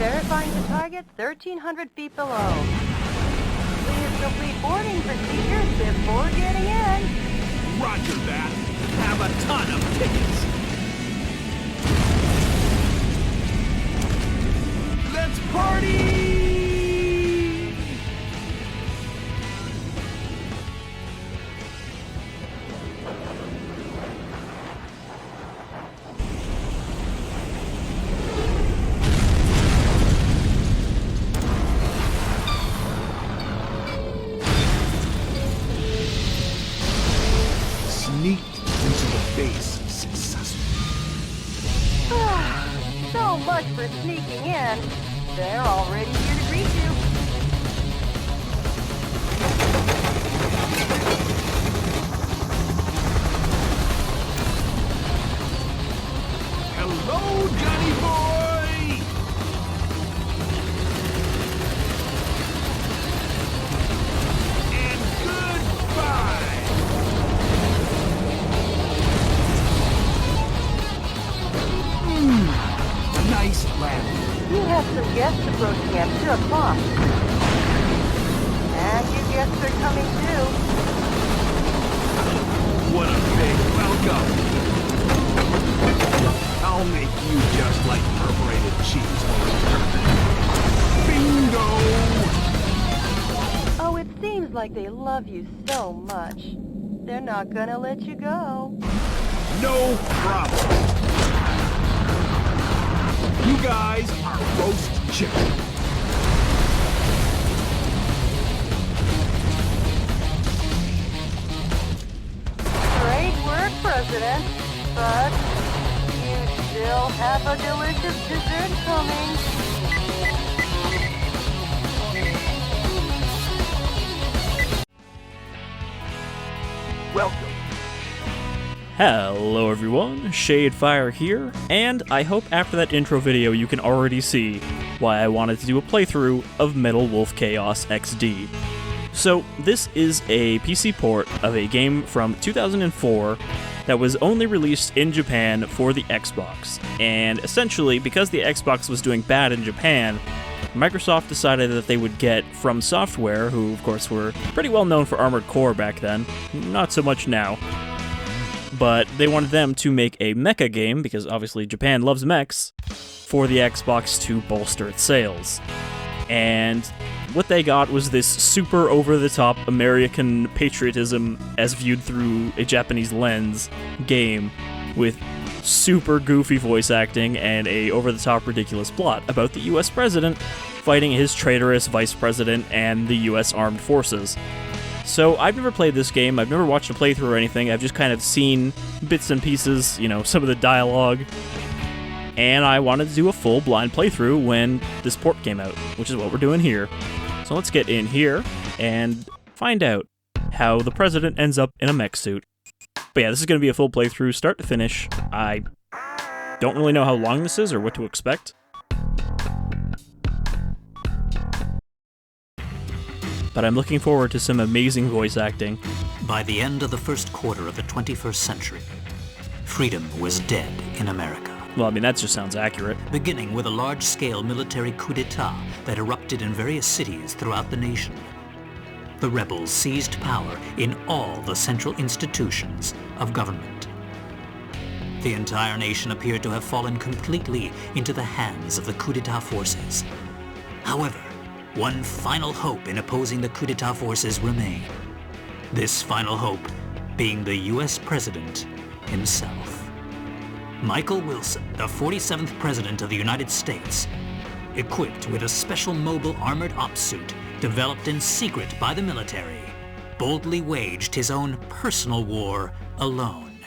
Verifying the target 1,300 feet below. Please complete boarding procedures before getting in. Roger that. Have a ton of tickets. Let's party! Sneaked into the base successfully. So much for sneaking in. They're already here to greet you. Hello, Johnny boy! And goodbye! Nice landing. You have some guests approaching at 2 o'clock. And you guests are coming too. What a big welcome! I'll make you just like perforated cheese for return. Bingo! Oh, it seems like they love you so much. They're not gonna let you go. No problem. You guys are roast chicken. Great work, President. But you still have a delicious dessert coming. Welcome. Hello everyone, Shadefire here, and I hope after that intro video you can already see why I wanted to do a playthrough of Metal Wolf Chaos XD. So, this is a PC port of a game from 2004 that was only released in Japan for the Xbox, and essentially, because the Xbox was doing bad in Japan, Microsoft decided that they would get From Software, who of course were pretty well known for Armored Core back then, not so much now, but they wanted them to make a mecha game, because obviously Japan loves mechs, for the Xbox to bolster its sales. And what they got was this super over-the-top American patriotism as viewed through a Japanese lens game with super goofy voice acting and a over-the-top ridiculous plot about the US president fighting his traitorous vice president and the US armed forces. So I've never played this game, I've never watched a playthrough or anything, I've just kind of seen bits and pieces, you know, some of the dialogue, and I wanted to do a full blind playthrough when this port came out, which is what we're doing here. So let's get in here and find out how the president ends up in a mech suit. But yeah, this is going to be a full playthrough, start to finish. I don't really know how long this is or what to expect. But I'm looking forward to some amazing voice acting. By the end of the first quarter of the 21st century, freedom was dead in America. Well, I mean, that just sounds accurate. Beginning with a large-scale military coup d'etat that erupted in various cities throughout the nation. The rebels seized power in all the central institutions of government. The entire nation appeared to have fallen completely into the hands of the coup d'etat forces. However, one final hope in opposing the coup d'etat forces remained. This final hope being the US president himself. Michael Wilson, the 47th President of the United States, equipped with a special mobile armored ops suit developed in secret by the military, boldly waged his own personal war alone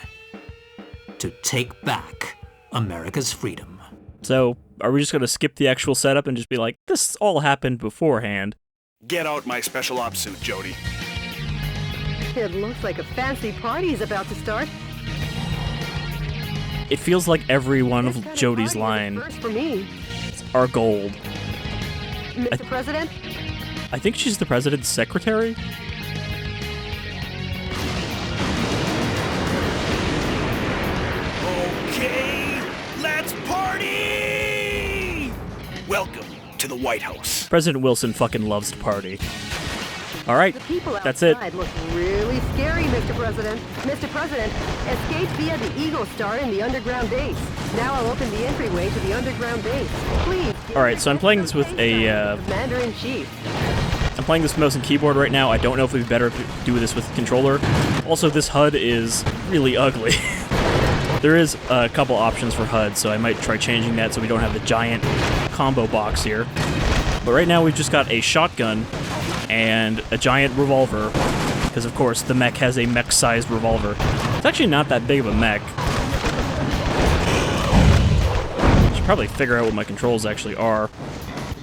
to take back America's freedom. So, are we just going to skip the actual setup and just be like, this all happened beforehand? Get out my special ops suit, Jody. It looks like a fancy party is about to start. It feels like every one of Jody's lines First for me, are gold. Mr. President. I think she's the president's secretary? Okay, let's party! Welcome to the White House. President Wilson fucking loves to party. All right, The people that's it. outside look really scary, Mr. President. Mr. President, escape via the Eagle Star in the underground base. Now I'll open the entryway to the underground base. Please. All right, so I'm playing this with a. Commander-in-Chief. I'm playing this mouse and keyboard right now. I don't know if it'd be better to do this with a controller. Also, this HUD is really ugly. There is a couple options for HUD, so I might try changing that so we don't have the giant combo box here. But right now we've just got a shotgun and a giant revolver, because of course the mech has a mech-sized revolver. It's actually not that big of a mech. I should probably figure out what my controls actually are.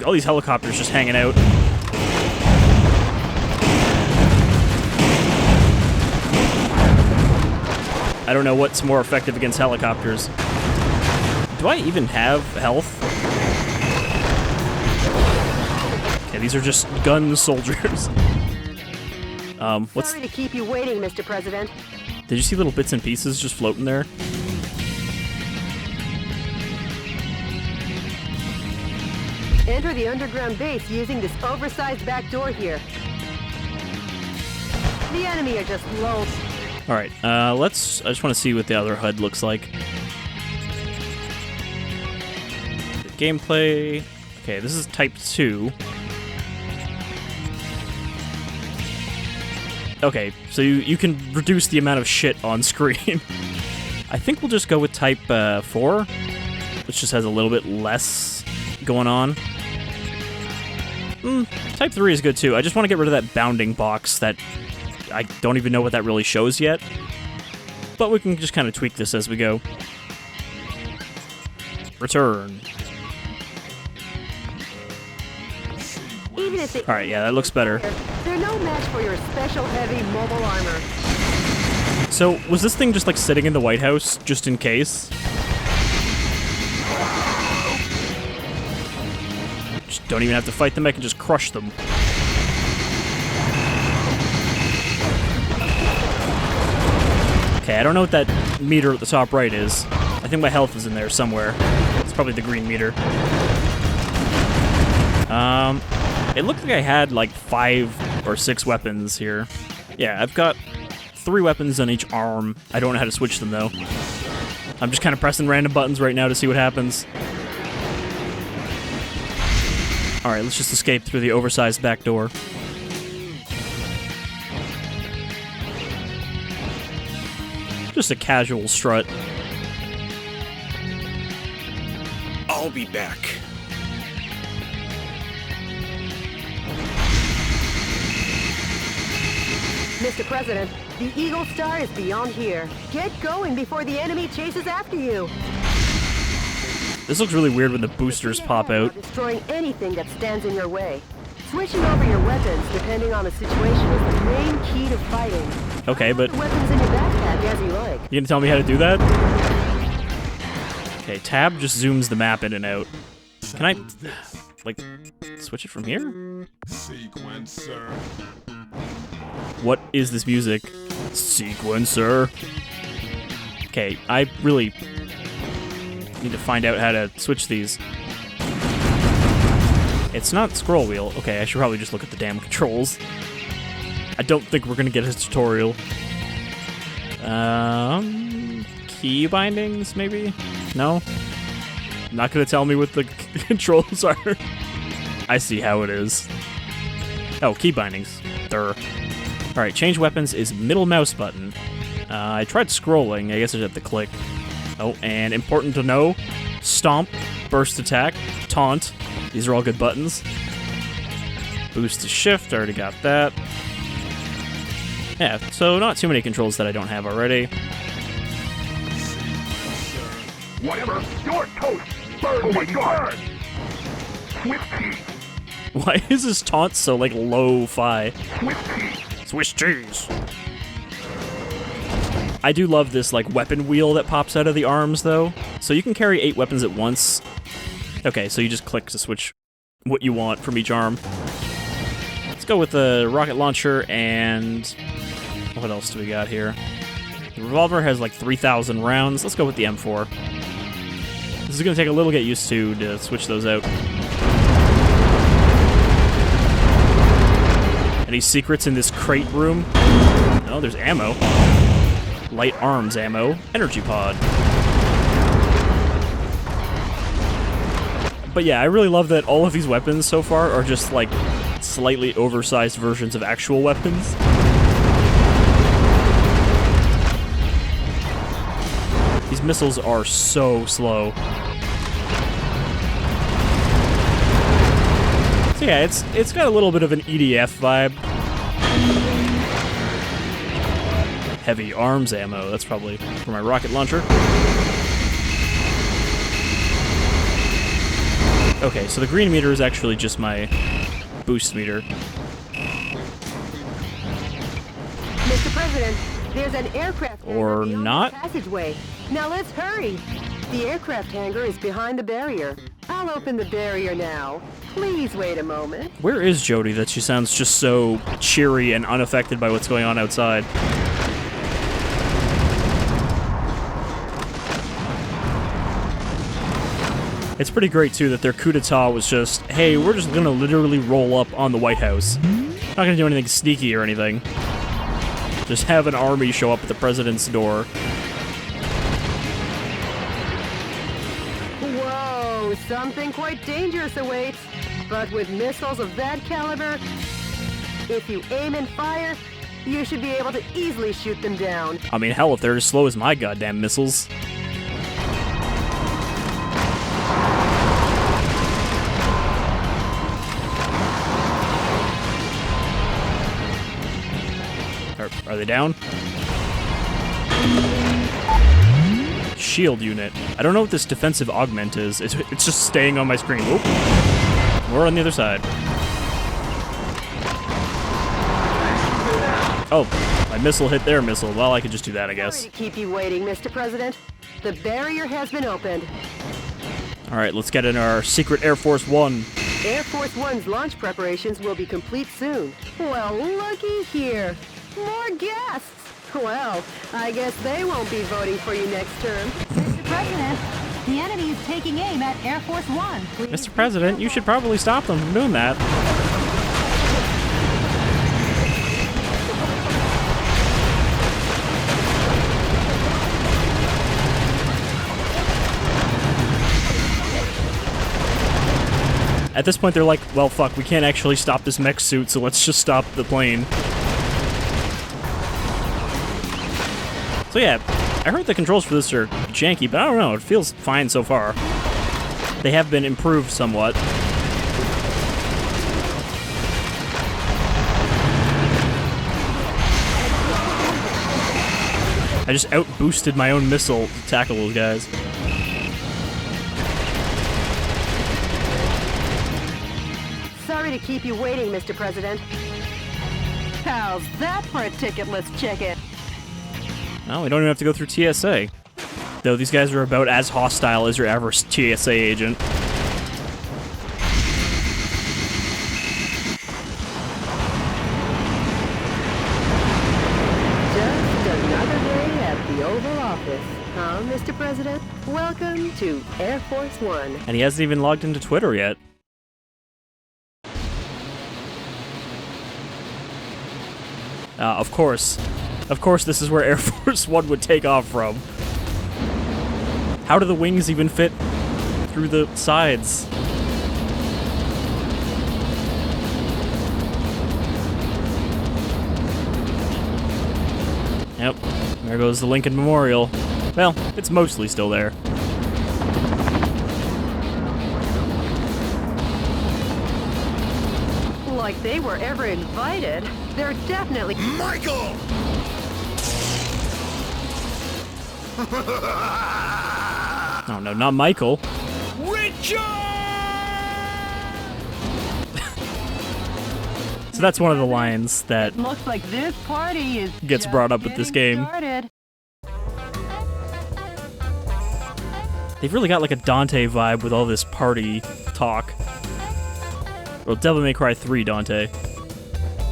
All these helicopters just hanging out. I don't know what's more effective against helicopters. Do I even have health? Okay, these are just gun soldiers. What's... Sorry to keep you waiting, Mr. President. Did you see little bits and pieces just floating there? Enter the underground base using this oversized back door here. The enemy are just low. Alright, I just want to see what the other HUD looks like. The gameplay... Okay, this is Type 2. Okay, so you can reduce the amount of shit on screen. I think we'll just go with Type 4, which just has a little bit less going on. Type 3 is good too. I just want to get rid of that bounding box that I don't even know what that really shows yet. But we can just kind of tweak this as we go. Return. Even if they... Alright, yeah, that looks better. They're no match for your special heavy mobile armor. So, was this thing just like sitting in the White House, just in case? Just don't even have to fight them, I can just crush them. Okay, I don't know what that meter at the top right is. I think my health is in there somewhere. It's probably the green meter. It looked like I had like 5 or 6 weapons here. Yeah, I've got 3 weapons on each arm. I don't know how to switch them though. I'm just kind of pressing random buttons right now to see what happens. Alright, let's just escape through the oversized back door. Just a casual strut. I'll be back. Mr. President, the Eagle Star is beyond here. Get going before the enemy chases after you. This looks really weird when the boosters pop out. Destroying anything that stands in your way. Switching over your weapons depending on the situation is the main key to fighting. Okay, but... Put the weapons in your backpack as you like. You gonna tell me how to do that? Okay, tab just zooms the map in and out. Can I, like, switch it from here? Sequencer. What is this music? Sequencer. Okay, I really need to find out how to switch these. It's not scroll wheel. Okay, I should probably just look at the damn controls. I don't think we're gonna get a tutorial. Key bindings, maybe? No? Not gonna tell me what the controls are. I see how it is. Oh, key bindings. Durr. Alright, change weapons is middle mouse button. I tried scrolling, I guess I just have to click. Oh, and important to know, stomp, burst attack, taunt. These are all good buttons. Boost to shift, already got that. Yeah, so not too many controls that I don't have already. Whatever, your toast, burn oh my god! Swift key. Why is this taunt so, like, lo-fi? Swift key. Swiss cheese! I do love this, like, weapon wheel that pops out of the arms, though. So you can carry 8 weapons at once. Okay, so you just click to switch what you want from each arm. Let's go with the rocket launcher and... what else do we got here? The revolver has like 3,000 rounds. Let's go with the M4. This is going to take a little get used to switch those out. Any secrets in this crate room? Oh, there's ammo. Light arms ammo. Energy pod. But yeah, I really love that all of these weapons so far are just, like, slightly oversized versions of actual weapons. These missiles are so slow. So yeah, it's got a little bit of an EDF vibe. Heavy arms ammo, that's probably for my rocket launcher. Okay, so the green meter is actually just my boost meter. Mr. President, there's an aircraft Or hangar beyond not. the passageway. Now let's hurry. The aircraft hangar is behind the barrier. I'll open the barrier now. Please wait a moment. Where is Jody that she sounds just so cheery and unaffected by what's going on outside? It's pretty great, too, that their coup d'etat was just, hey, we're just gonna literally roll up on the White House. Not gonna do anything sneaky or anything. Just have an army show up at the president's door. Whoa, something quite dangerous awaits. But with missiles of that caliber, if you aim and fire, you should be able to easily shoot them down. I mean, hell, if they're as slow as my goddamn missiles. Are they down? Shield unit. I don't know what this defensive augment is. It's just staying on my screen. Oop. We're on the other side. Oh, my missile hit their missile. Well, I could just do that, I guess. Sorry to keep you waiting, Mr. President. The barrier has been opened. All right, let's get in our secret Air Force One. Air Force One's launch preparations will be complete soon. Well, looky here. More guests! Well, I guess they won't be voting for you next term. Mr. President, the enemy is taking aim at Air Force One. Mr. President, you should probably stop them from doing that. At this point, they're like, well, fuck, we can't actually stop this mech suit, so let's just stop the plane. So yeah, I heard the controls for this are janky, but I don't know, it feels fine so far. They have been improved somewhat. I just out-boosted my own missile to tackle those guys. Sorry to keep you waiting, Mr. President. How's that for a ticketless chicken? Well, we don't even have to go through TSA. Though these guys are about as hostile as your average TSA agent. Just another day at the Oval Office, huh, Mr. President? Welcome to Air Force One. And he hasn't even logged into Twitter yet. Of course. Of course this is where Air Force One would take off from. How do the wings even fit through the sides? Yep, there goes the Lincoln Memorial. Well, it's mostly still there. Like they were ever invited. They're definitely... Michael! Oh no, not Michael. Richard! So that's one of the lines that Looks like this party is gets just brought up with this getting game. started. They've really got like a Dante vibe with all this party talk. Well, Devil May Cry 3 Dante.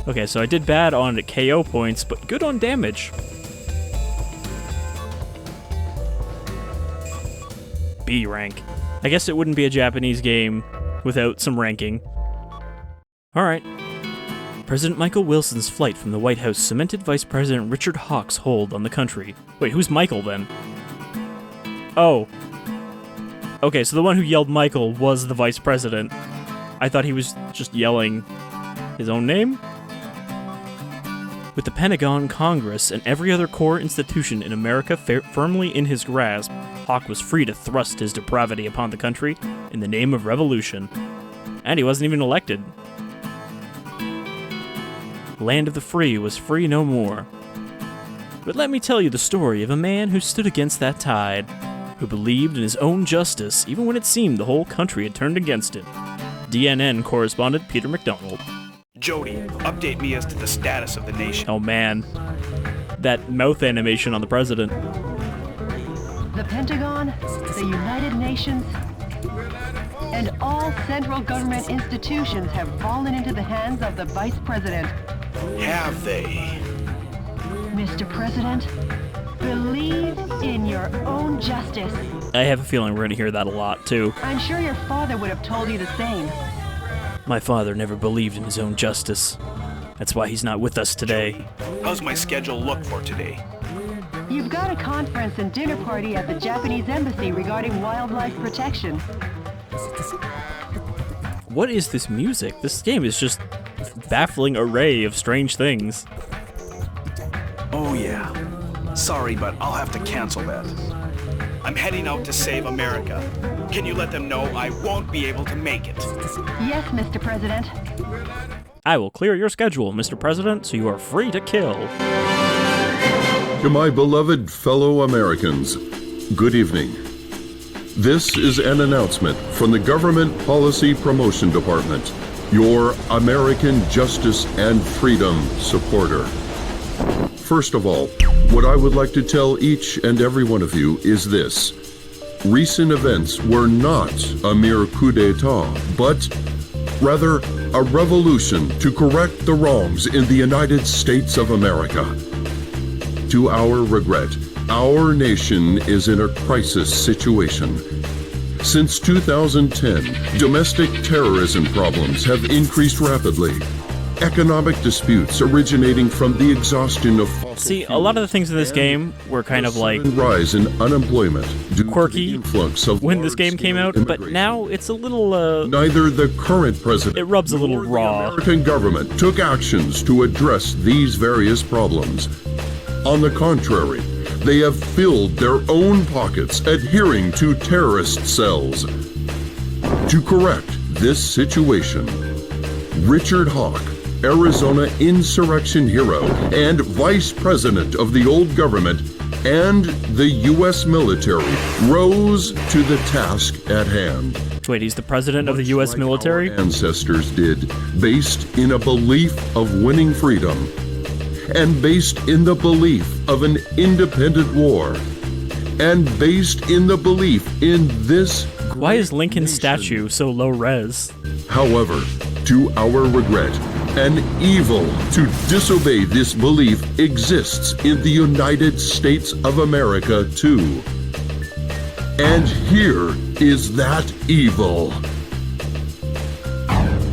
Okay, so I did bad on KO points, but good on damage. B rank. I guess it wouldn't be a Japanese game without some ranking. Alright. President Michael Wilson's flight from the White House cemented Vice President Richard Hawk's hold on the country. Wait, who's Michael then? Oh. Okay, so the one who yelled Michael was the Vice President. I thought he was just yelling his own name? With the Pentagon, Congress, and every other core institution in America firmly in his grasp, Hawk was free to thrust his depravity upon the country in the name of revolution. And he wasn't even elected. Land of the free was free no more. But let me tell you the story of a man who stood against that tide, who believed in his own justice even when it seemed the whole country had turned against him. DNN correspondent Peter McDonald. Jody, update me as to the status of the nation. Oh man, that mouth animation on the president. The Pentagon, the United Nations, and all central government institutions have fallen into the hands of the Vice President. Have they? Mr. President, believe in your own justice. I have a feeling we're going to hear that a lot, too. I'm sure your father would have told you the same. My father never believed in his own justice. That's why he's not with us today. How's my schedule look for today? You've got a conference and dinner party at the Japanese embassy regarding wildlife protection. What is this music? This game is just a baffling array of strange things. Oh yeah. Sorry, but I'll have to cancel that. I'm heading out to save America. Can you let them know I won't be able to make it? Yes, Mr. President. I will clear your schedule, Mr. President, so you are free to kill. To my beloved fellow Americans, good evening. This is an announcement from the Government Policy Promotion Department, your American justice and freedom supporter. First of all, what I would like to tell each and every one of you is this. Recent events were not a mere coup d'etat, but rather a revolution to correct the wrongs in the United States of America. To our regret, our nation is in a crisis situation. Since 2010, domestic terrorism problems have increased rapidly. Economic disputes originating from the exhaustion of fossil See, a lot of the things in this game were kind of like rise in unemployment due quirky to the influx of when this game came out, large-scale but now it's a little, neither the current president it rubs a little nor the raw. American government took actions to address these various problems. On the contrary, they have filled their own pockets adhering to terrorist cells. To correct this situation, Richard Hawk, Arizona insurrection hero and vice president of the old government, and the U.S. military rose to the task at hand. Wait, he's the president of the U.S. military? Our ancestors did, based in a belief of winning freedom, and based in the belief of an independent war, and based in the belief in this. Why is Lincoln's nation. statue so low res? However, to our regret, an evil to disobey this belief exists in the United States of America too. And here is that evil.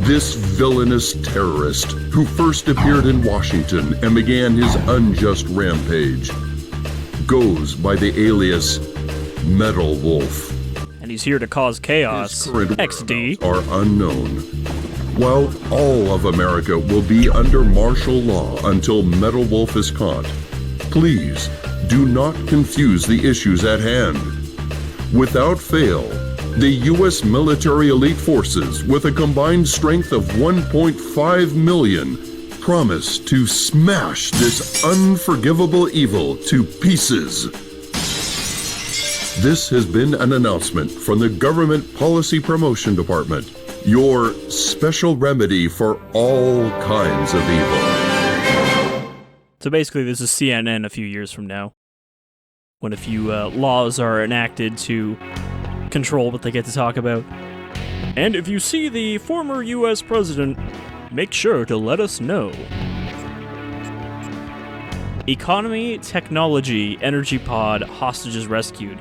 This villainous terrorist who first appeared in Washington and began his unjust rampage goes by the alias Metal Wolf. And he's here to cause chaos. His current XD. whereabouts are unknown. While all of America will be under martial law until Metal Wolf is caught, please do not confuse the issues at hand. Without fail, the U.S. military elite forces, with a combined strength of 1.5 million, promise to smash this unforgivable evil to pieces. This has been an announcement from the Government Policy Promotion Department, your special remedy for all kinds of evil. So basically, this is CNN a few years from now, when a few laws are enacted to control what they get to talk about. And if you see the former U.S. president, make sure to let us know. Economy, technology, energy pod, hostages rescued.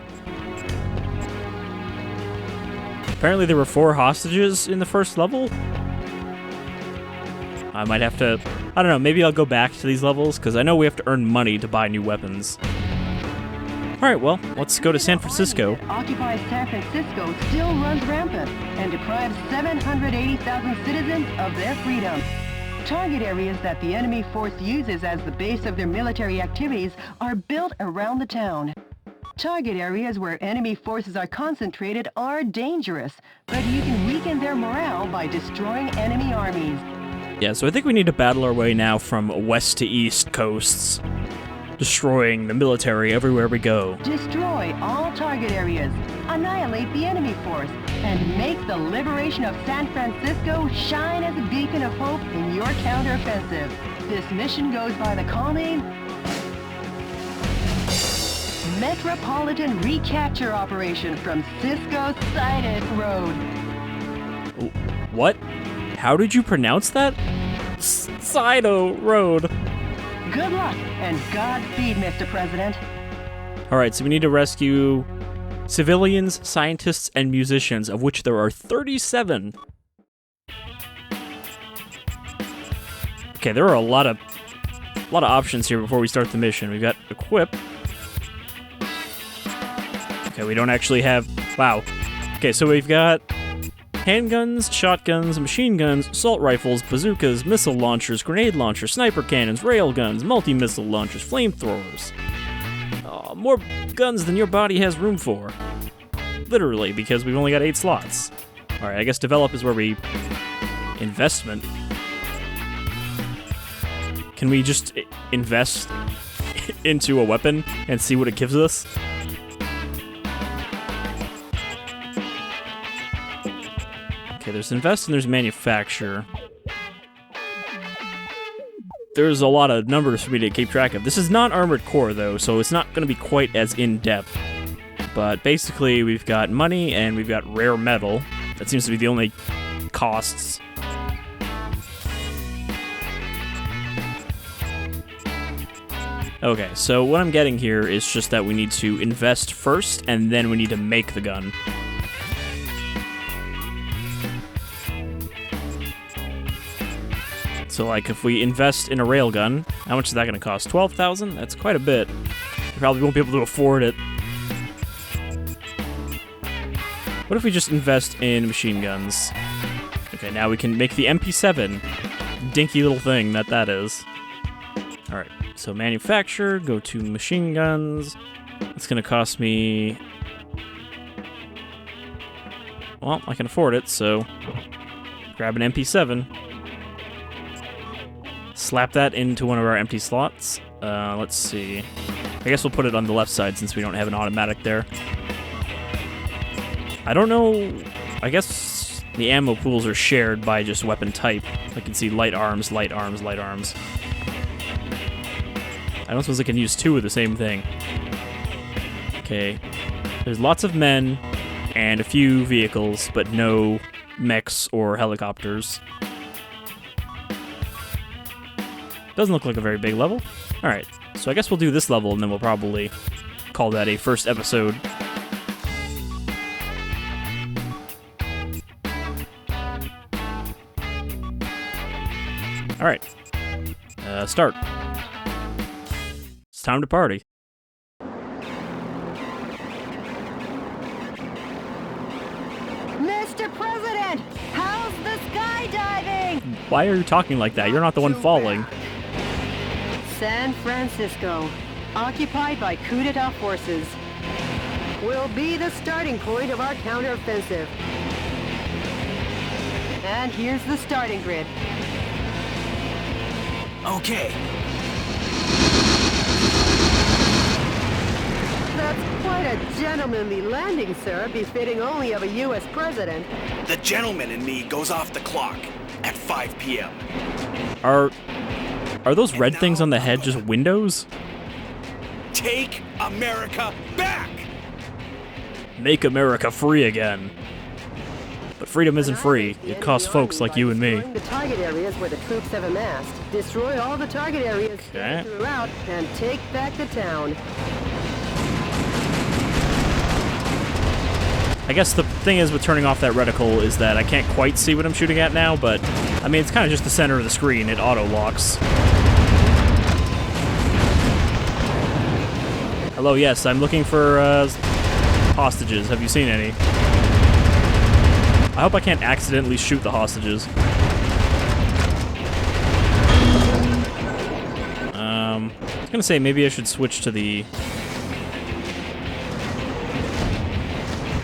Apparently there were 4 hostages in the first level. I might have to, I don't know, maybe I'll go back to these levels, because I know we have to earn money to buy new weapons. Alright, well, let's go to San Francisco. Occupies San Francisco still runs rampant and deprives 780,000 citizens of their freedom. Target areas that the enemy force uses as the base of their military activities are built around the town. Target areas where enemy forces are concentrated are dangerous, but you can weaken their morale by destroying enemy armies. Yeah, so I think we need to battle our way now from west to east coasts, destroying the military everywhere we go. Destroy all target areas, annihilate the enemy force, and make the liberation of San Francisco shine as a beacon of hope in your counteroffensive. This mission goes by the call name Metropolitan Recapture Operation from Cisco Sided Road. What? How did you pronounce that? Sido Road. Good luck and Godspeed, Mr. President. Alright, so we need to rescue civilians, scientists, and musicians, of which there are 37. Okay, there are a lot of options here before we start the mission. We've got equip. Okay, we don't actually have... Wow. Okay, so we've got handguns, shotguns, machine guns, assault rifles, bazookas, missile launchers, grenade launchers, sniper cannons, railguns, multi-missile launchers, flamethrowers. More guns than your body has room for. Literally, because we've only got 8 slots. Alright, I guess develop is where we... Investment. Can we just invest into a weapon and see what it gives us? Okay, there's invest and there's manufacture. There's a lot of numbers for me to keep track of. This is non-armored core, though, so it's not going to be quite as in-depth. But basically, we've got money and we've got rare metal. That seems to be the only costs. Okay, so what I'm getting here is just that we need to invest first, and then we need to make the gun. So, like, if we invest in a railgun, how much is that going to cost? 12,000? That's quite a bit. We probably won't be able to afford it. What if we just invest in machine guns? Okay, now we can make the MP7. Dinky little thing that is. Alright, so manufacture, go to machine guns. It's going to cost me... Well, I can afford it, so... Grab an MP7. Slap that into one of our empty slots. Let's see. I guess we'll put it on the left side since we don't have an automatic there. I don't know. I guess the ammo pools are shared by just weapon type. I can see light arms, light arms, light arms. I don't suppose I can use 2 of the same thing. Okay. There's lots of men and a few vehicles, but no mechs or helicopters. Doesn't look like a very big level. Alright, so I guess we'll do this level and then we'll probably call that a first episode. Alright. Start. It's time to party. Mr. President, how's the skydiving? Why are you talking like that? You're not the one falling. San Francisco, occupied by coup d'etat forces, will be the starting point of our counteroffensive. And here's the starting grid. Okay. That's quite a gentlemanly landing, sir, befitting only of a U.S. president. The gentleman in me goes off the clock at 5 p.m. Are those red things on the head just windows? Take America back! Make America free again. But freedom isn't free. It costs folks like you and me. The target areas where the troops have amassed. Destroy all the target areas throughout and take back the town. I guess the thing is with turning off that reticle is that I can't quite see what I'm shooting at now, but I mean, it's kind of just the center of the screen. It auto-locks. Hello, yes, I'm looking for hostages. Have you seen any? I hope I can't accidentally shoot the hostages. I was gonna say maybe I should switch to the...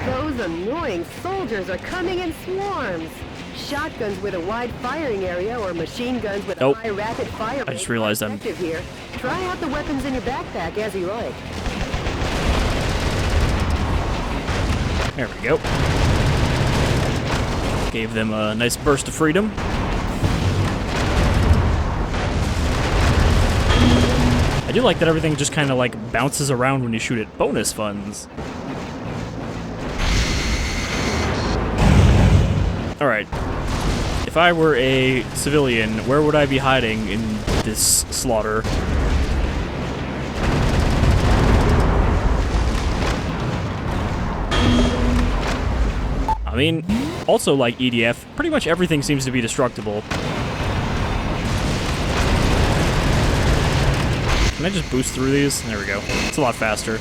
Those annoying soldiers are coming in swarms. Shotguns with a wide firing area or machine guns with a high rapid fire rate. I just realized I'm... here. Try out the weapons in your backpack as you like. There we go. Gave them a nice burst of freedom. I do like that everything just kind of like bounces around when you shoot it. Bonus funds. Alright. If I were a civilian, where would I be hiding in this slaughter? I mean, also like EDF, pretty much everything seems to be destructible. Can I just boost through these? There we go. It's a lot faster.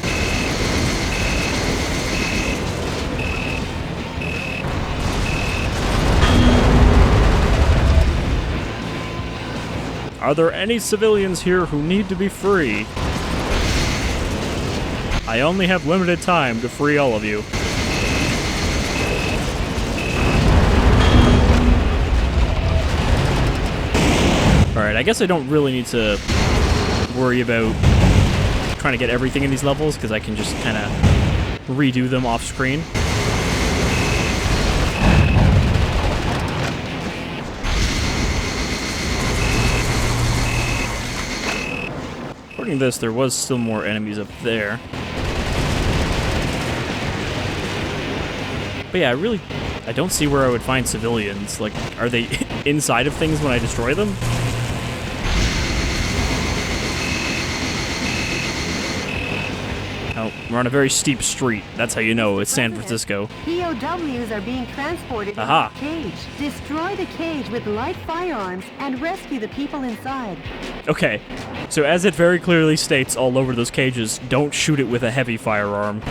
Are there any civilians here who need to be free? I only have limited time to free all of you. Alright, I guess I don't really need to worry about trying to get everything in these levels, because I can just kind of redo them off screen. According to this, there was still more enemies up there. But yeah, I don't see where I would find civilians. Like, are they inside of things when I destroy them? Oh, we're on a very steep street. That's how you know it's San Francisco. POWs are being transported in a cage. Destroy the cage with light firearms and rescue the people inside. Okay, so as it very clearly states all over those cages, don't shoot it with a heavy firearm.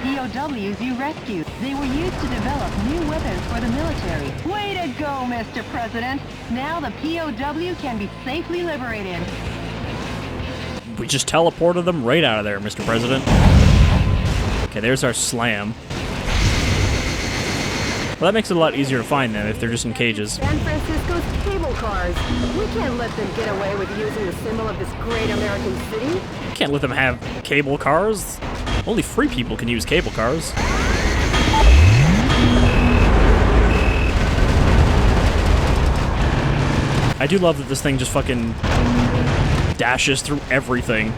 POWs you rescued. They were used to develop new weapons for the military. Way to go, Mr. President! Now the POW can be safely liberated. We just teleported them right out of there, Mr. President. Okay, there's our slam. Well, that makes it a lot easier to find them if they're just in cages. San Francisco's cable cars. We can't let them get away with using the symbol of this great American city. Can't let them have cable cars. Only free people can use cable cars. I do love that this thing just fucking dashes through everything.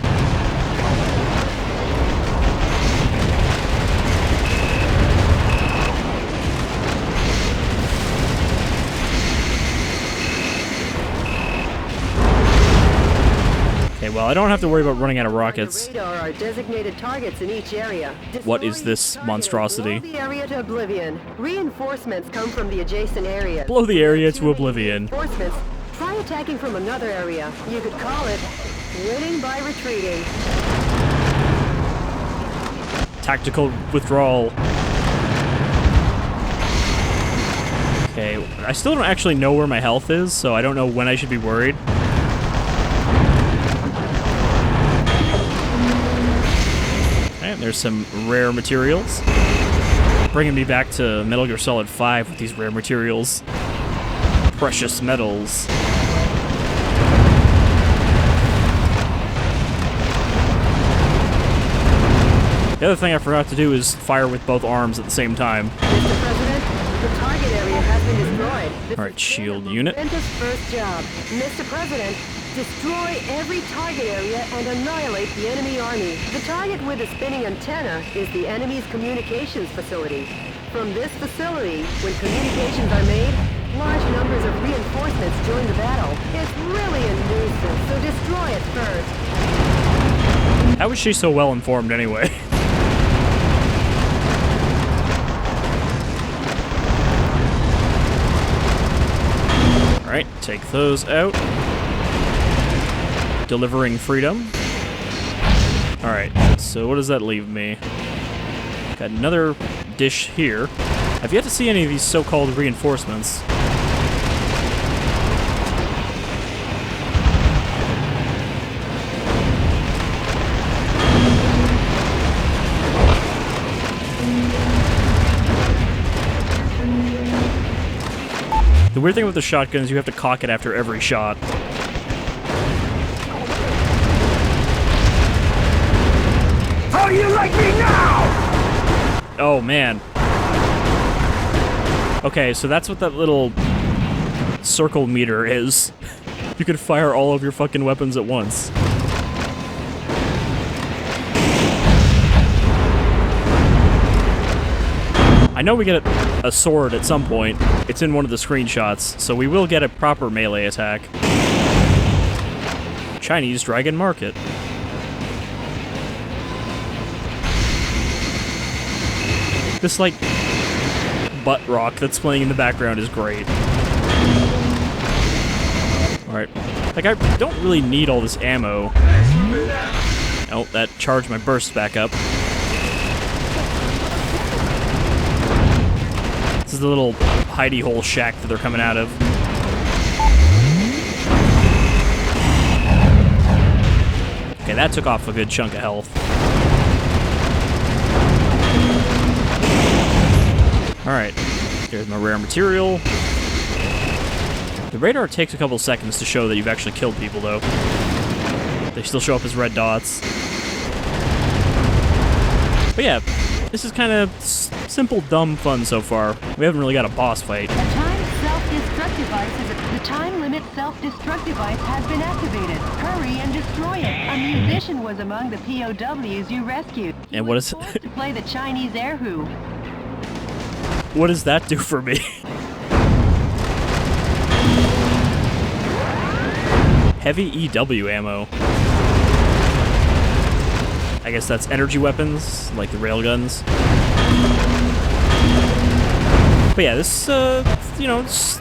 Okay, well, I don't have to worry about running out of rockets. Are designated targets in each area. What is this monstrosity? Blow the area to oblivion. Reinforcements come from the adjacent area. Blow the area to oblivion. Reinforcements. Try attacking from another area. You could call it winning by retreating. Tactical withdrawal. Okay, I still don't actually know where my health is, so I don't know when I should be worried. There's some rare materials. Bringing me back to Metal Gear Solid 5 with these rare materials. Precious metals. The other thing I forgot to do is fire with both arms at the same time. Mr. President, the target area has been destroyed. Alright, shield unit. First job. Mr. President, destroy every target area and annihilate the enemy army. The target with the spinning antenna is the enemy's communications facility. from this facility. When communications are made, large numbers of reinforcements join the battle. It's really a nuisance, so destroy it first. How is she so well informed anyway? Alright, take those out. Delivering freedom. Alright, so what does that leave me? Got another dish here. I've yet to see any of these so-called reinforcements. The weird thing with the shotgun is you have to cock it after every shot. How do you like me now? Oh, man. Okay, so that's what that little circle meter is. You can fire all of your fucking weapons at once. I know we get a sword at some point. It's in one of the screenshots, so we will get a proper melee attack. Chinese Dragon Market. This, like, butt rock that's playing in the background is great. Alright. Like, I don't really need all this ammo. Oh, that charged my burst back up. This is the little hidey hole shack that they're coming out of. Okay, that took off a good chunk of health. Alright, there's my rare material. The radar takes a couple seconds to show that you've actually killed people, though. They still show up as red dots. But yeah, this is kind of simple, dumb fun so far. We haven't really got a boss fight. The time limit self-destruct device has been activated. Hurry and destroy it. A musician was among the POWs you rescued. And what is to play the Chinese air who? What does that do for me? Heavy EW ammo. I guess that's energy weapons, like the railguns. But yeah, this, you know, it's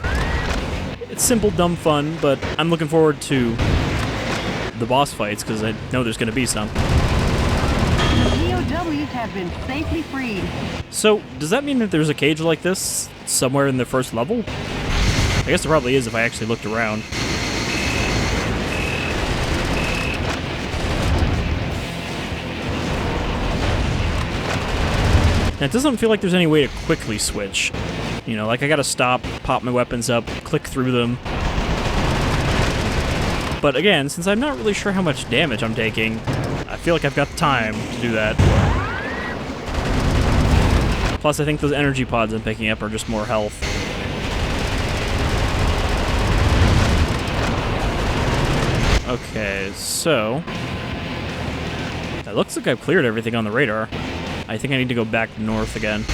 simple, dumb fun, but I'm looking forward to the boss fights, because I know there's going to be some. POWs have been safely freed. So, does that mean that there's a cage like this somewhere in the first level? I guess there probably is if I actually looked around. And it doesn't feel like there's any way to quickly switch. You know, like I gotta stop, pop my weapons up, click through them. But again, since I'm not really sure how much damage I'm taking, I feel like I've got time to do that. Plus, I think those energy pods I'm picking up are just more health. Okay, so... it looks like I've cleared everything on the radar. I think I need to go back north again.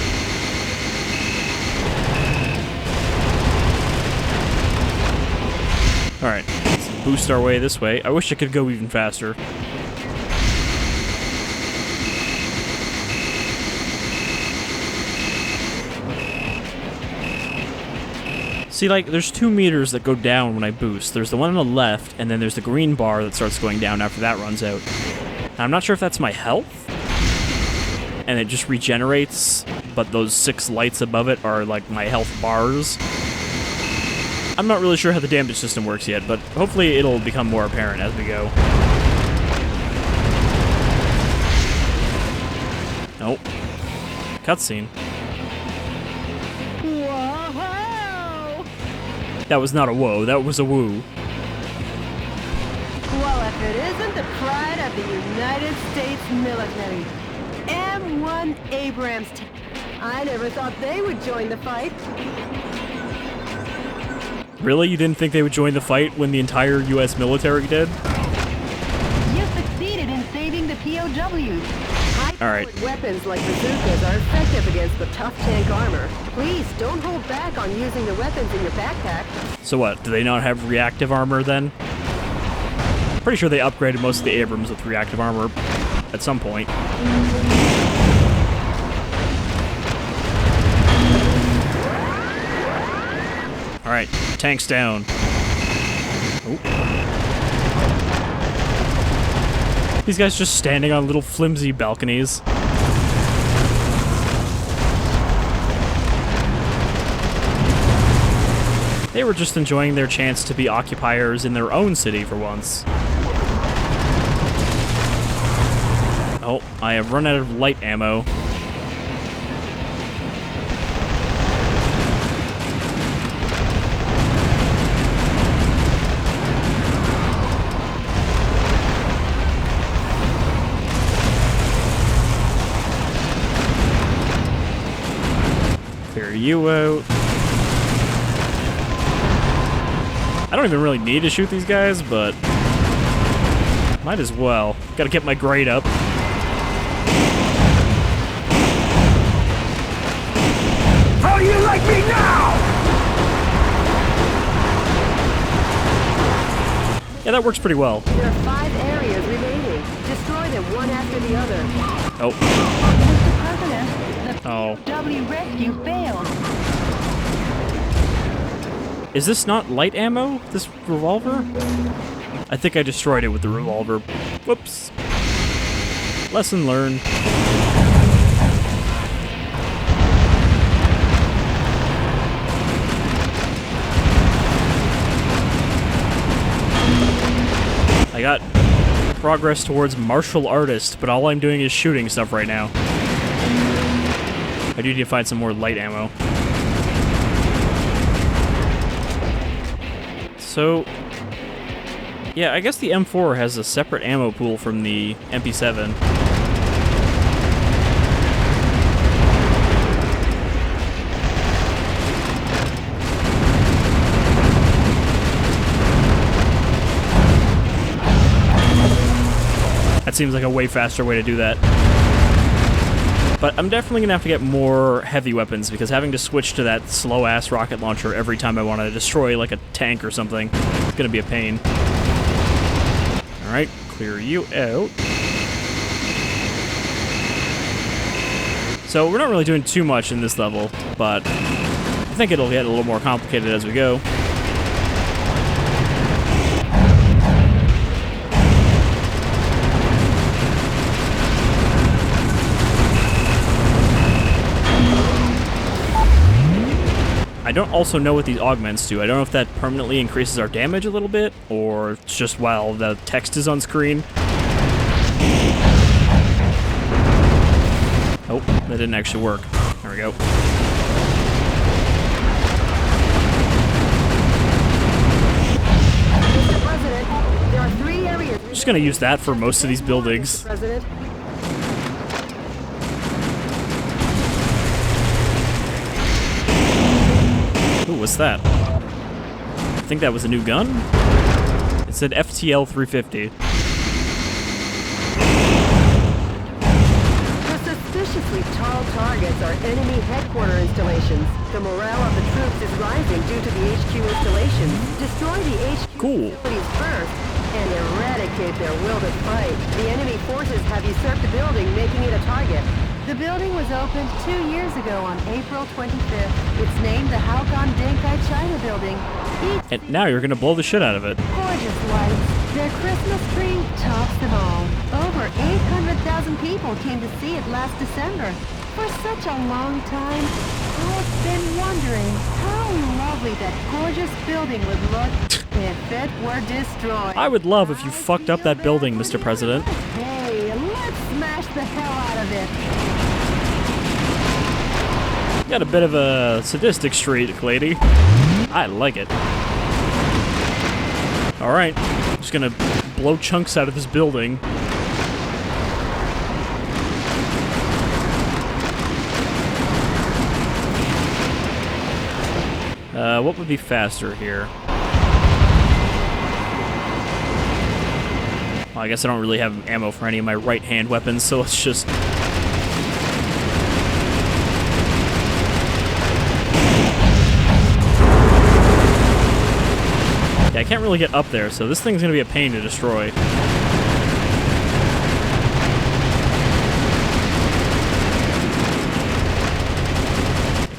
Alright, let's boost our way this way. I wish I could go even faster. See, like, there's 2 meters that go down when I boost. There's the one on the left, and then there's the green bar that starts going down after that runs out. Now, I'm not sure if that's my health, and it just regenerates, but those 6 lights above it are, like, my health bars. I'm not really sure how the damage system works yet, but hopefully it'll become more apparent as we go. Nope. Cutscene. Whoa! That was not a whoa, that was a woo. Well, if it isn't the pride of the United States military. M1 Abrams. I never thought they would join the fight. Really? You didn't think they would join the fight when the entire US military did? You succeeded in saving the POWs. I Alright. Weapons like bazookas are effective against the tough tank armor. Please, don't hold back on using the weapons in your backpack. So what, do they not have reactive armor then? Pretty sure they upgraded most of the Abrams with reactive armor at some point. Alright, tanks down. Oh. These guys just standing on little flimsy balconies. They were just enjoying their chance to be occupiers in their own city for once. Oh, I have run out of light ammo. Clear you out. I don't even really need to shoot these guys, but might as well. Gotta get my grade up. How do you like me now? Yeah, that works pretty well. There are 5 areas remaining. Destroy them one after the other. Oh. Mr. President, the Oh. POW rescue failed. Is this not light ammo? This revolver? I think I destroyed it with the revolver. Whoops. Lesson learned. I got progress towards martial artist, but all I'm doing is shooting stuff right now. I do need to find some more light ammo. So, yeah, I guess the M4 has a separate ammo pool from the MP7. That seems like a way faster way to do that. But I'm definitely gonna have to get more heavy weapons because having to switch to that slow-ass rocket launcher every time I want to destroy like a tank or something is gonna be a pain. Alright, clear you out. So we're not really doing too much in this level, but I think it'll get a little more complicated as we go. I don't also know what these augments do. I don't know if that permanently increases our damage a little bit, or it's just while the text is on screen. Oh, that didn't actually work. There we go. Mr. President, there are 3 areas. I'm just gonna use that for most of these buildings. Mr. President. Ooh, what's that? I think that was a new gun? It said FTL 350. The suspiciously tall targets are enemy headquarter installations. The morale of the troops is rising due to the HQ installations. Destroy the HQ Cool. facilities first and eradicate their will to fight. The enemy forces have usurped the building, making it a target. The building was opened 2 years ago on April 25th. It's named the Halcon Denkai China Building. Each And now you're gonna blow the shit out of it. gorgeous lights. Their Christmas tree tops them all. Over 800,000 people came to see it last December. For such a long time, I've been wondering how lovely that gorgeous building would look if it were destroyed. I would love if you fucked up that building, Mr. President. Hey, let's smash the hell out of it. Got a bit of a sadistic streak, lady. I like it. Alright, just gonna blow chunks out of this building. What would be faster here? Well, I guess I don't really have ammo for any of my right-hand weapons, so let's just I can't really get up there, so this thing's gonna be a pain to destroy. I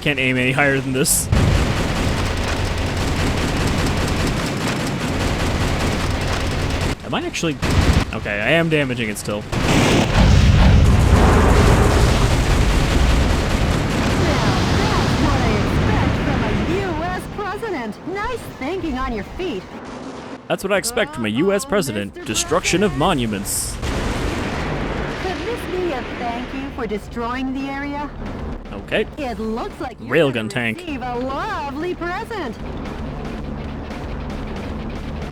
can't aim any higher than this. Am I actually... Okay, I am damaging it still. Nice thinking on your feet. That's what I expect from a U.S. president. Destruction of monuments. Could this be a thank you for destroying the area? Okay. It looks like you're Railgun gonna tank. receive a lovely present.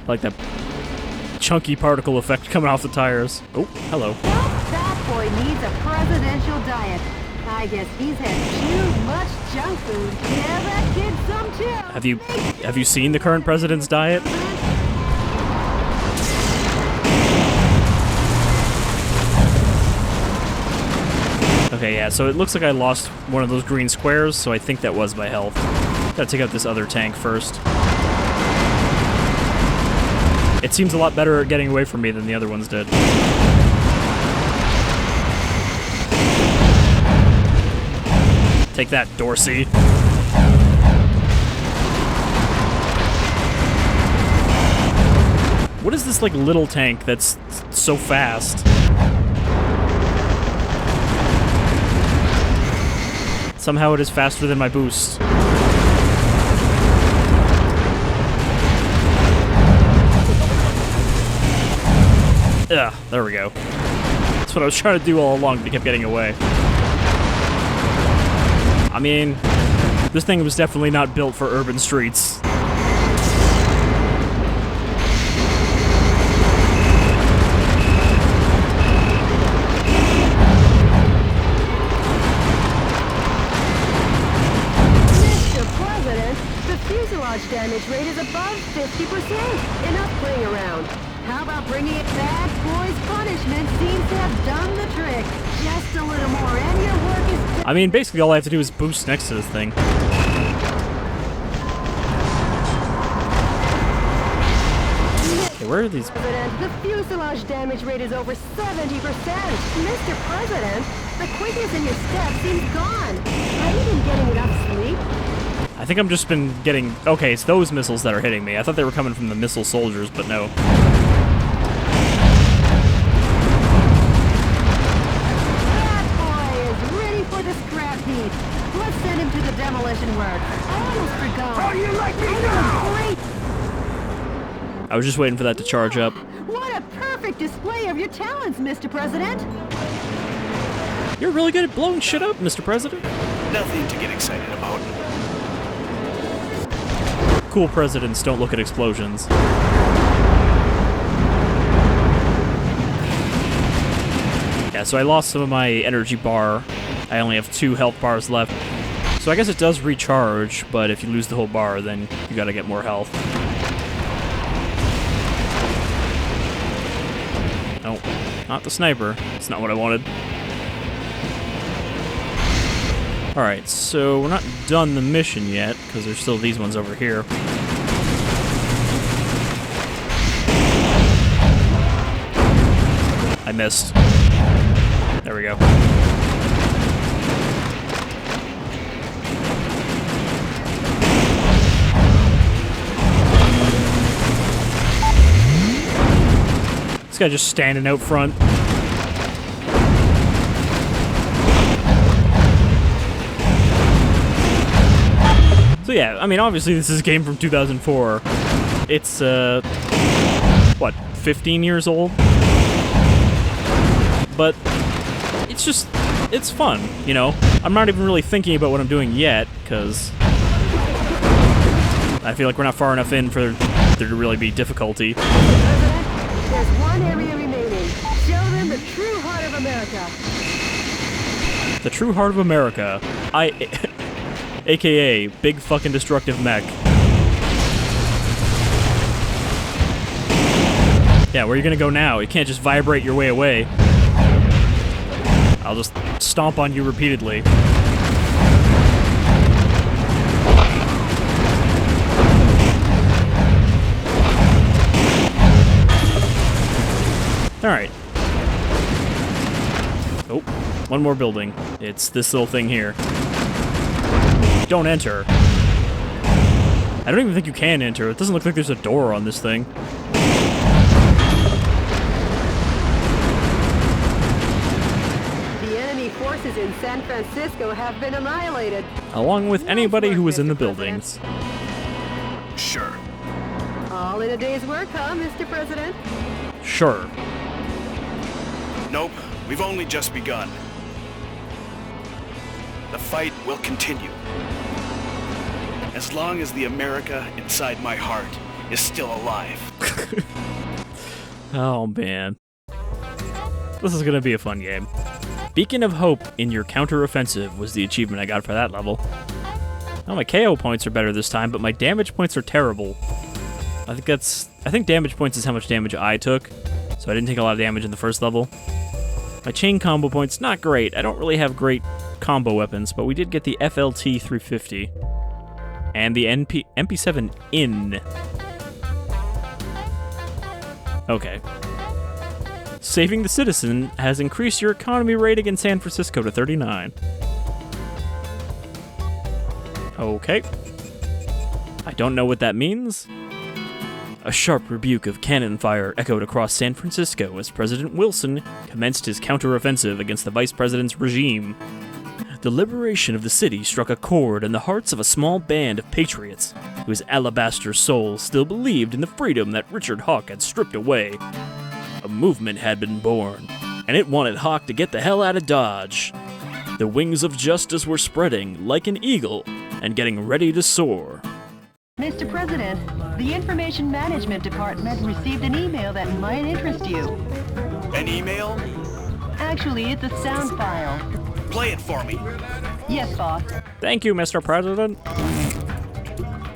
Like that chunky particle effect coming off the tires. Oh, hello. That boy needs a presidential diet. I guess he's had too much junk food. Yeah, that kid some too. Have you seen the current president's diet? Okay, yeah, so it looks like I lost one of those green squares, so I think that was my health. Gotta take out this other tank first. It seems a lot better at getting away from me than the other ones did. Take that, Dorsey. What is this, like, little tank that's so fast? Somehow it is faster than my boost. Ugh, there we go. That's what I was trying to do all along, but it kept getting away. I mean, this thing was definitely not built for urban streets. Mr. President, the fuselage damage rate is above 50%. Enough playing around. How about bringing it back? Boy's punishment seems to have done the trick. Just a little more and your work is done. I mean, basically all I have to do is boost next to this thing. Okay, where are these? President, the fuselage damage rate is over 70%. Mr. President, the quickness in your step seems gone. Have you been getting enough sleep? I think I'm just been getting... Okay, it's those missiles that are hitting me. I thought they were coming from the missile soldiers, but no. Let's send him to the demolition work. I almost forgot. How do you like me now? I was just waiting for that to charge up. What a perfect display of your talents, Mr. President. You're really good at blowing shit up, Mr. President. Nothing to get excited about. Cool presidents don't look at explosions. Yeah, so I lost some of my energy bar. I only have 2 health bars left. So I guess it does recharge, but if you lose the whole bar, then you gotta get more health. Nope, not the sniper. It's not what I wanted. Alright, so we're not done the mission yet, because there's still these ones over here. I missed. There we go. This guy just standing out front. So yeah, I mean, obviously this is a game from 2004. It's, what, 15 years old? But it's just, it's fun, you know? I'm not even really thinking about what I'm doing yet, because I feel like we're not far enough in for there to really be difficulty. President, there's one area remaining. Show them the true heart of America. The true heart of America. AKA Big Fucking Destructive Mech. Yeah, where are you gonna go now? You can't just vibrate your way away. I'll just stomp on you repeatedly. Alright. Oh, one more building. It's this little thing here. Don't enter. I don't even think you can enter. It doesn't look like there's a door on this thing. The enemy forces in San Francisco have been annihilated. Along with anybody who was in the buildings. Sure. All in a day's work, huh, Mr. President? Sure. Nope, we've only just begun. The fight will continue. As long as the America inside my heart is still alive. Oh, man. This is gonna be a fun game. Beacon of Hope in your counter-offensive was the achievement I got for that level. Oh, my KO points are better this time, but my damage points are terrible. I think damage points is how much damage I took, so I didn't take a lot of damage in the first level. My chain combo points, not great. I don't really have great combo weapons, but we did get the FLT 350. And the MP7 in. Okay. Saving the Citizen has increased your economy rating in San Francisco to 39. Okay. I don't know what that means. A sharp rebuke of cannon fire echoed across San Francisco as President Wilson commenced his counteroffensive against the vice president's regime. The liberation of the city struck a chord in the hearts of a small band of patriots whose alabaster souls still believed in the freedom that Richard Hawk had stripped away. A movement had been born, and it wanted Hawk to get the hell out of Dodge. The wings of justice were spreading like an eagle and getting ready to soar. Mr. President, the Information Management Department received an email that might interest you. An email? Actually, it's a sound file. Play it for me. Yes, boss. Thank you, Mr. President.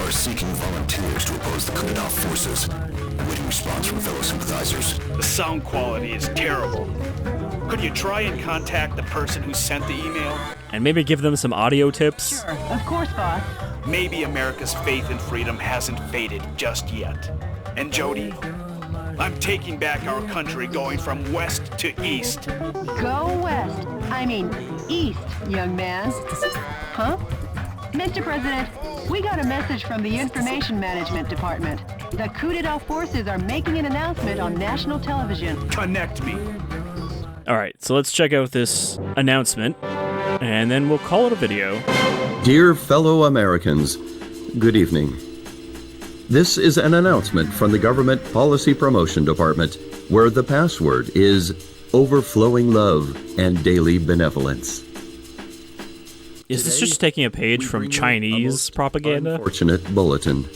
Are seeking volunteers to oppose the coup d'etat forces. Awaiting response from fellow sympathizers. The sound quality is terrible. Could you try and contact the person who sent the email? And maybe give them some audio tips? Sure, of course, boss. Maybe America's faith in freedom hasn't faded just yet. And Jody, I'm taking back our country, going from west to east. Go west. I mean, east, young man. Huh? Mr. President, we got a message from the Information Management Department. The coup d'etat forces are making an announcement on national television. Connect me. Alright, so let's check out this announcement, and then we'll call it a video. Dear fellow Americans, good evening. This is an announcement from the Government Policy Promotion Department, where the password is overflowing love and daily benevolence. Is this just taking a page from Chinese propaganda? Unfortunate bulletin.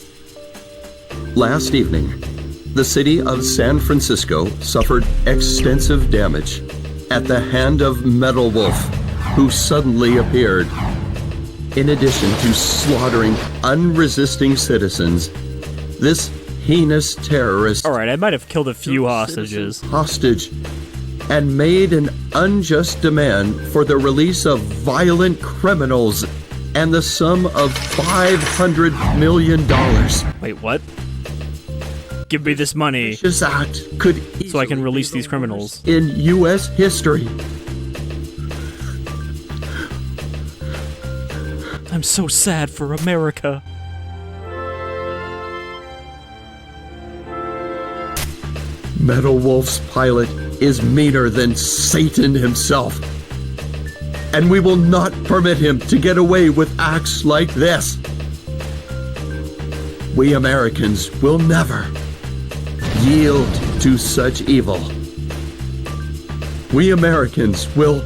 Last evening, the city of San Francisco suffered extensive damage at the hand of Metal Wolf, who suddenly appeared. In addition to slaughtering unresisting citizens, this heinous terrorist... Alright, I might have killed a few hostages. ...hostage and made an unjust demand for the release of violent criminals and the sum of $500 million. Wait, what? Give me this money This act could so I can release these criminals. in U.S. history. I'm so sad for America. Metal Wolf's pilot is meaner than Satan himself. And we will not permit him to get away with acts like this. We Americans will never yield to such evil. We Americans will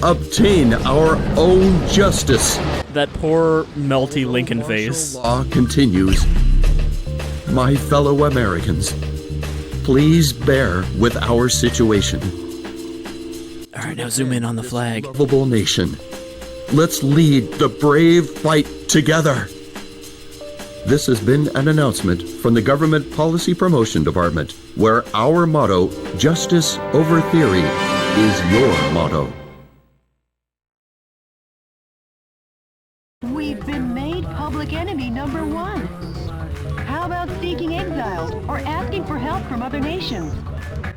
obtain our own justice. That poor melty Lincoln face. Law continues. My fellow Americans, please bear with our situation. Alright, now zoom in on the flag. Lovable nation. Let's lead the brave fight together. This has been an announcement from the Government Policy Promotion Department, where our motto, justice over theory, is your motto. We've been made public enemy number one. How about seeking exile or asking for help from other nations?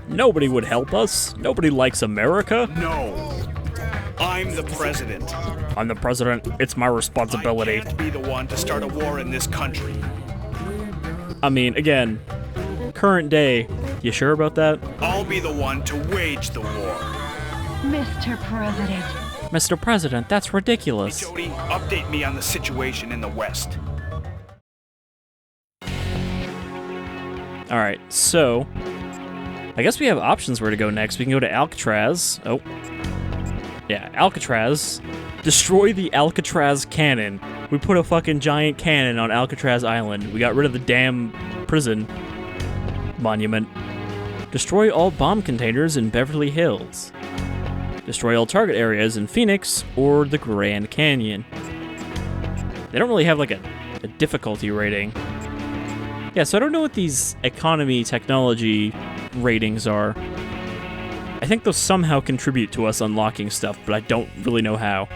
Nobody would help us. Nobody likes America. No. I'm the president. I'm the president. It's my responsibility. I can't be the one to start a war in this country. I mean, again, current day. You sure about that? I'll be the one to wage the war. Mr. President. Mr. President, that's ridiculous. Hey, Jody, update me on the situation in the West. Alright, so I guess we have options where to go next. We can go to Alcatraz. Oh. Yeah, Alcatraz. Destroy the Alcatraz cannon. We put a fucking giant cannon on Alcatraz Island. We got rid of the damn prison monument. Destroy all bomb containers in Beverly Hills. Destroy all target areas in Phoenix or the Grand Canyon. They don't really have like a difficulty rating. Yeah, so I don't know what these economy technology ratings are. I think those somehow contribute to us unlocking stuff, but I don't really know how.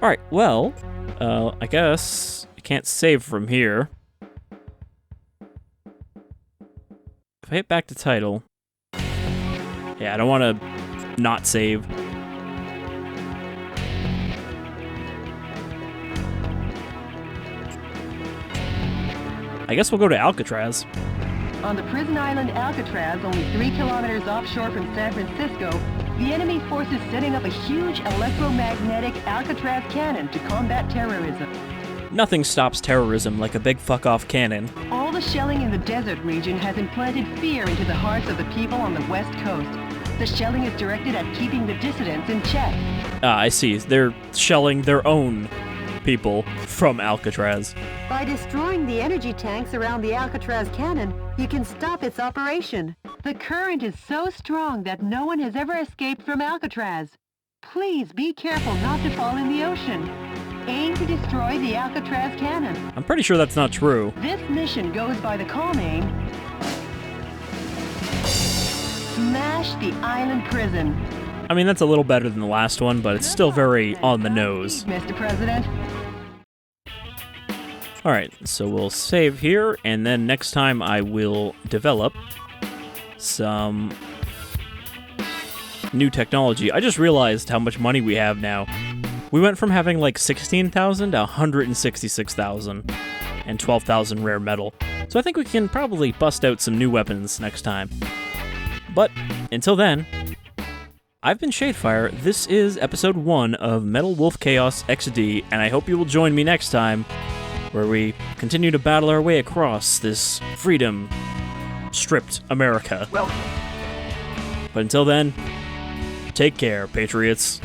Alright, well, I guess I can't save from here. If I hit back to title... Yeah, I don't want to not save. I guess we'll go to Alcatraz. On the prison island Alcatraz, only 3 kilometers offshore from San Francisco, the enemy force is setting up a huge electromagnetic Alcatraz cannon to combat terrorism. Nothing stops terrorism like a big fuck-off cannon. All the shelling in the desert region has implanted fear into the hearts of the people on the West Coast. The shelling is directed at keeping the dissidents in check. Ah, I see. They're shelling their own people from Alcatraz. By destroying the energy tanks around the Alcatraz cannon, you can stop its operation. The current is so strong that no one has ever escaped from Alcatraz. Please be careful not to fall in the ocean. Aim to destroy the Alcatraz cannon. I'm pretty sure that's not true. This mission goes by the call name... Smash the Island Prison. I mean, that's a little better than the last one, but it's still very on the nose. Mr. President. Alright, so we'll save here, and then next time I will develop some new technology. I just realized how much money we have now. We went from having like 16,000 to 166,000 and 12,000 rare metal. So I think we can probably bust out some new weapons next time. But until then, I've been Shadefire. This is episode 1 of Metal Wolf Chaos XD, and I hope you will join me next time, where we continue to battle our way across this freedom-stripped America. But until then, take care, Patriots.